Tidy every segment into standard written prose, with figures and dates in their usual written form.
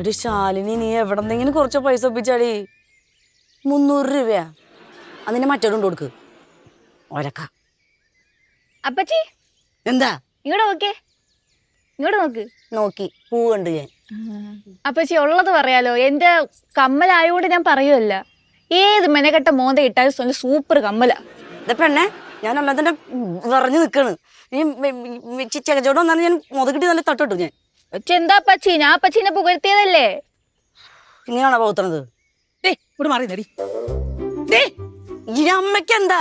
എടി ശാലിനി, നീ എവിടെന്നെങ്കിലും കുറച്ച് പൈസ ഒപ്പിച്ചാടി. 300 രൂപയാ. അതിന് മറ്റോടുണ്ട് കൊടുക്ക്. ഒരക്ക. അപ്പച്ചി എന്താ ഇങ്ങോട്ട് നോക്കേ, ഇങ്ങോട്ട് നോക്ക്. നോക്കി പൂ കണ്ട് ഞാൻ. അപ്പച്ചി ഉള്ളത് പറയാലോ, എന്റെ കമ്മലായോണ്ട് ഞാൻ പറയുമല്ല. ഏത് മെനക്കെട്ട മോന്ത ഇട്ടാലും നല്ല സൂപ്പർ കമ്മല. ഇതാ പെണ്ണെ, ഞാൻ അല്ലാതെ പറഞ്ഞു നിൽക്കണ്. നീ ചെകച്ചോട് വന്നാണ് ഞാൻ മുതകിട്ടി നല്ല തട്ടിട്ടു ഞാൻ. എന്താ അപ്പച്ചി, ഞാൻ അപ്പച്ചീനെ പുകഴ്ത്തിയതല്ലേ. ഇങ്ങനെയാണോ പോകത്തുന്നത്? ഇവിടെ മാറി നടി. ഈ അമ്മയ്ക്ക് എന്താ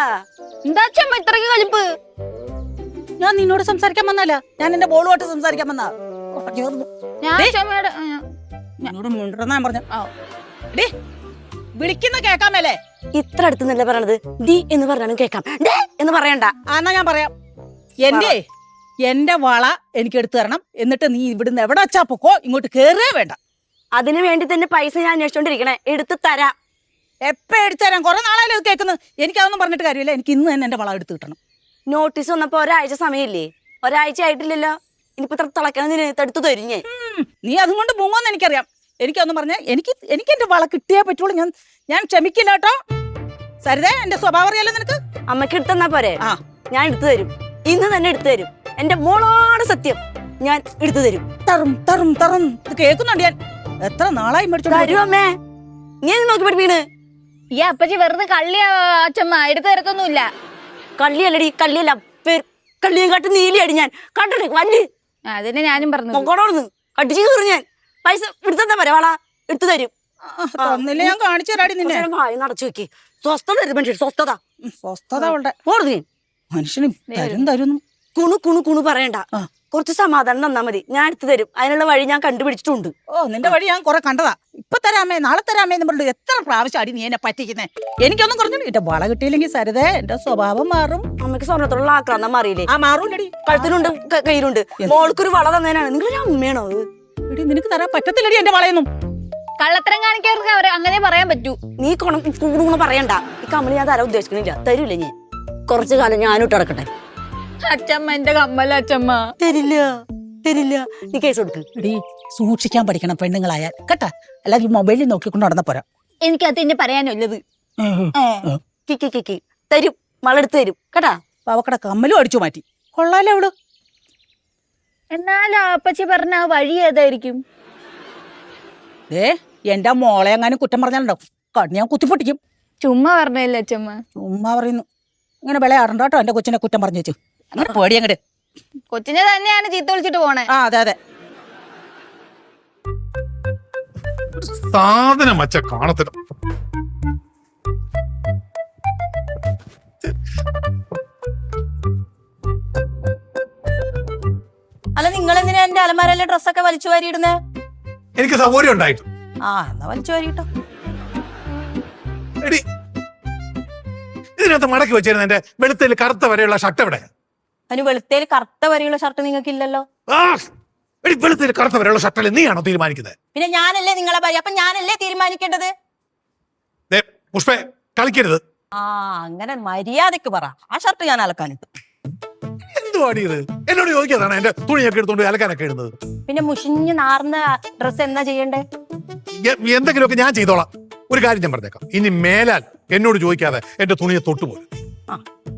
എന്താ അച്ഛമ്മ ഇത്രക്ക് കളിപ്പ്? ഞാൻ നിന്നോട് സംസാരിക്കാൻ വന്നല്ല, ഞാൻ എന്റെ ബോളുമായിട്ട് സംസാരിക്കാൻ വന്നാ. ഞാൻ അച്ഛമ്മയോട് എന്നോട് മുണ്ടെന്നാ പറഞ്ഞ. വിളിക്കുന്ന കേക്കാൻ മേലേ. ഇത്ര അടുത്തുന്നല്ലേ പറയണത്? ഡി എന്ന് പറഞ്ഞാലും കേക്കാം, ഡേ എന്ന് പറയണ്ട. എന്നാ ഞാൻ പറയാം. എന്റെ വള എനിക്ക് എടുത്തു തരണം. എന്നിട്ട് നീ ഇവിടുന്ന് എവിടെ വെച്ചാ പൊക്കോ, ഇങ്ങോട്ട് കേറുകയേ വേണ്ട. അതിനു വേണ്ടി തന്നെ പൈസ ഞാൻ അന്വേഷിച്ചോണ്ടിരിക്കണേ. എടുത്ത് തരാം. എപ്പ എടുത്തു തരാം? കുറെ നാളായാലും കേൾക്കുന്നത്. എനിക്കതൊന്നും പറഞ്ഞിട്ട് കാര്യമില്ല. എനിക്ക് ഇന്ന് തന്നെ എന്റെ വള എടുത്ത് കിട്ടണം. നോട്ടീസ് വന്നപ്പോ ഒരാഴ്ച സമയമില്ലേ? ഒരാഴ്ച ആയിട്ടില്ലല്ലോ. ഇനിയിപ്പോ ഇത്ര തിളക്കണതിന് എടുത്തു തരും ഞാൻ. നീ അതും കൊണ്ട് മുങ്ങോന്ന് എനിക്കറിയാം. എനിക്കൊന്നും പറഞ്ഞ എനിക്ക് എന്റെ വള കിട്ടിയേ പറ്റുള്ളൂ. ഞാൻ ക്ഷമിക്കില്ല കേട്ടോ. സരിതേ, എന്റെ സ്വഭാവം അറിയാലോ നിനക്ക്. അമ്മക്ക് എടുത്തന്നാ പോരെ? ഞാൻ എടുത്തു തരും. ഇന്ന് തന്നെ എടുത്തു തരും. എന്റെ മോളോട് സത്യം, ഞാൻ എടുത്തു തരും. തറും ഇത് കേൾക്കുന്നുണ്ട് ഞാൻ. എത്ര നാളായി മേടിച്ചു തരും അമ്മേ. നീ നോക്കി പഠിപ്പീണ്. ഈ അപ്പച്ചി വെറുതെ കള്ളിയാ അച്ഛമ്മ, എടുത്തു തരത്തൊന്നുമില്ല. കള്ളിയല്ലടി, കള്ളിയല്ല, കള്ളിയും കാട്ട് നീലിയടി ഞാൻ കണ്ടിട്ട് വല്ല്. അതിനെ ഞാനും പറഞ്ഞു. പൊക്കോടോന്ന് കടിച്ചു കയറി ഞാൻ. പൈസ എടുത്താ പോരെ? വള എടുത്തു തരും. തന്നില്ല, ഞാൻ കാണിച്ചു തരാടി നിന്നെ. നടച്ചു വെക്കി. സ്വസ്ഥത മനുഷ്യൻ, സ്വസ്ഥത. സ്വസ്ഥത അവളുടെ. ഓടുന്നു ഞാൻ. മനുഷ്യന് തരുന്നു. കുണു കുണു കുണു പറയണ്ട. കുറച്ച് സമാധാനം തന്നാ മതി. ഞാൻ എടുത്തു തരും. അതിനുള്ള വഴി ഞാൻ കണ്ടുപിടിച്ചിട്ടുണ്ട്. നിന്റെ വഴി ഞാൻ കുറെ കണ്ടതാ. ഇപ്പൊ തരാമേ, നാളെ തരാമേ എന്ന് പറഞ്ഞു എത്ര പ്രാവശ്യം അടി നീ എന്നെ പറ്റിക്കുന്നേ. എനിക്കൊന്നും കുറഞ്ഞു. എന്റെ വള കിട്ടിയില്ലെങ്കിൽ സരിതേ, എന്റെ സ്വഭാവം മാറും. അമ്മക്ക് സ്വർണ്ണത്തോടുള്ള ആക്രാന്തം മാറിയില്ലേ? മാറൂലടി. കഴുത്തിലുണ്ട്, കയ്യിലുണ്ട്. മോൾക്കൊരു വള തന്നേനാണ്. നിങ്ങളൊരു അമ്മയാണോ അത്? എടി, നിനക്ക് തരാൻ പറ്റത്തില്ലടി എന്റെ വളയൊന്നും. കള്ളത്തരം കാണിക്കാർക്ക് അവരെ അങ്ങനെ പറയാൻ പറ്റൂ. നീ കൂടുകൂടെ പറയണ്ട. ഈ കമ്മല് ഞാൻ തരാൻ ഉദ്ദേശിക്കണില്ല. തരൂല ഞാൻ. കുറച്ചു കാലം ഞാനിട്ട് നടക്കട്ടെ. അച്ഛമ്മ എന്റെ കമ്മല അച്ഛമ്മ. തരില്ല, തരില്ല. നീ കേസ് കൊടുക്ക്. എടി, സൂക്ഷിക്കാൻ പഠിക്കണം പെണ്ണുങ്ങളായാൽ കേട്ടാ. അല്ലാതെ മൊബൈലിൽ നോക്കിക്കൊണ്ട് നടന്നാ പോരാ. എനിക്കത് എന്നെ പറയാനുള്ളത്. കിക്കി തരും. മളെടുത്ത് തരും കേട്ടാ. അവക്കടെ കമ്മലും അടിച്ചു മാറ്റി. കൊള്ളാലോ അവള്. എന്നാലും അപ്പച്ചി പറഞ്ഞ ആ വഴി ഏതായിരിക്കും? എന്റെ മോളെ എങ്ങാനും കുറ്റം പറഞ്ഞാലുണ്ടോ ഞാൻ കുത്തിപ്പൊട്ടിക്കും. ചുമ്മാ പറഞ്ഞല്ലേ അച്ഛമ്മ? ചുമ്മാ പറയുന്നു. ഇങ്ങനെ വിളയാടണ്ട കേട്ടോ. എന്റെ കൊച്ചിനെ കുറ്റം പറഞ്ഞു വെച്ചു. അങ്ങനെ പേടി അങ്ങട്. കൊച്ചിനെ തന്നെയാണ് ചീത്ത വിളിച്ചിട്ട് പോണേ. അതെ. സാധനം വച്ച കാണത്തില്ല. അല്ല, നിങ്ങൾ എന്തിനാ എന്റെ അലമാരയിലെ ഡ്രസ്സൊക്കെ വലിച്ചു വാരിയിടുന്നേ? എനിക്ക് സൗകര്യം ഉണ്ടായിട്ട്. എന്നാ വലിച്ചു വാരിട്ടോ. എടി, ഇതിനകത്ത് മടക്കി വെച്ചിരുന്ന എന്റെ വെളുത്തയിൽ കറുത്ത വരെയുള്ള ഷർട്ട് എവിടെ? അതിന് വെളുത്തേൽ കറുത്ത വരെയുള്ള ഷർട്ട് നിങ്ങൾക്ക് ഇല്ലല്ലോ. എടി, വെളുത്തയിൽ കറുത്ത വരെയുള്ള ഷർട്ടല്ലേ നീയാണോ തീരുമാനിക്കുന്നത്? പിന്നെ ഞാനല്ലേ നിങ്ങളെ ഭാര്യ, അപ്പൊ ഞാനല്ലേ തീരുമാനിക്കേണ്ടത്? പുഷ്പേ, കളിക്കരുത്. അങ്ങനെ മര്യാദക്ക് പറ. ആ ഷർട്ട് ഞാൻ അലക്കാനിട്ടു. എന്തുവാടി ഇത്? എന്നോട് ചോദിക്കാതാണ് എന്റെ തുണിയൊക്കെ എടുത്തോണ്ട് അലക്കാനൊക്കെ ഇടുന്നത്. പിന്നെ മുഷിഞ്ഞ് നാർന്ന ഡ്രസ് എന്നാ ചെയ്യണ്ടേ? എന്തെങ്കിലുമൊക്കെ ഞാൻ ചെയ്തോളാം. ഒരു കാര്യം ഞാൻ പറഞ്ഞേക്കാം, ഇനി മേലാൽ എന്നോട് ചോദിക്കാതെ എന്റെ തുണിയെ തൊട്ടുപോലും.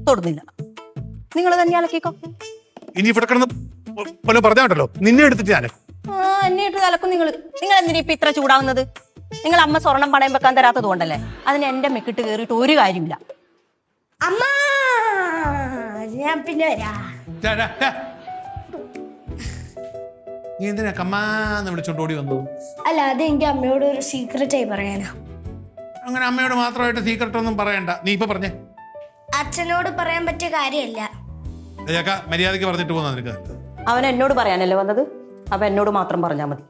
തൊടുന്നില്ല. നിങ്ങൾ തന്നെ അലക്കിക്കോ. ഇനി ഇവിടെ കിടന്ന് പോലെ പറഞ്ഞാട്ടല്ലോ, നിന്നെ എടുത്തിട്ട് ഞാൻ എന്നെ ഇട്ട് അലക്കും. നിങ്ങൾ എന്തിനാ ഇപ്പൊ ഇത്ര ചൂടാവുന്നത്? നിങ്ങൾ അമ്മ സ്വർണം പണയം വെക്കാൻ തരാത്തത് കൊണ്ടല്ലേ? അതിന് എന്റെ മെക്കിട്ട് കയറിയിട്ട് ഒരു കാര്യമില്ല. അമ്മ, ഞാൻ പിന്നെ വരാ. നീ എന്തിനാ കമ്മാന്ന് വിളിച്ചോണ്ട് ഓടി വന്നു? അല്ല, അത് എനിക്ക് അമ്മയോട് ഒരു സീക്രറ്റ് ആയി പറയാനാ. അങ്ങനെ അമ്മയോട് മാത്രമായിട്ട് സീക്രട്ട് ഒന്നും പറയണ്ട. നീ ഇപ്പൊ പറഞ്ഞേ. അച്ഛനോട് പറയാൻ പറ്റിയ കാര്യമല്ല. മര്യാദക്ക് പറഞ്ഞിട്ട് പോന്നാ നിനക്ക്. അവൻ എന്നോട് പറയാനല്ലേ വന്നത്? അപ്പൊ എന്നോട് മാത്രം പറഞ്ഞാൽ മതി.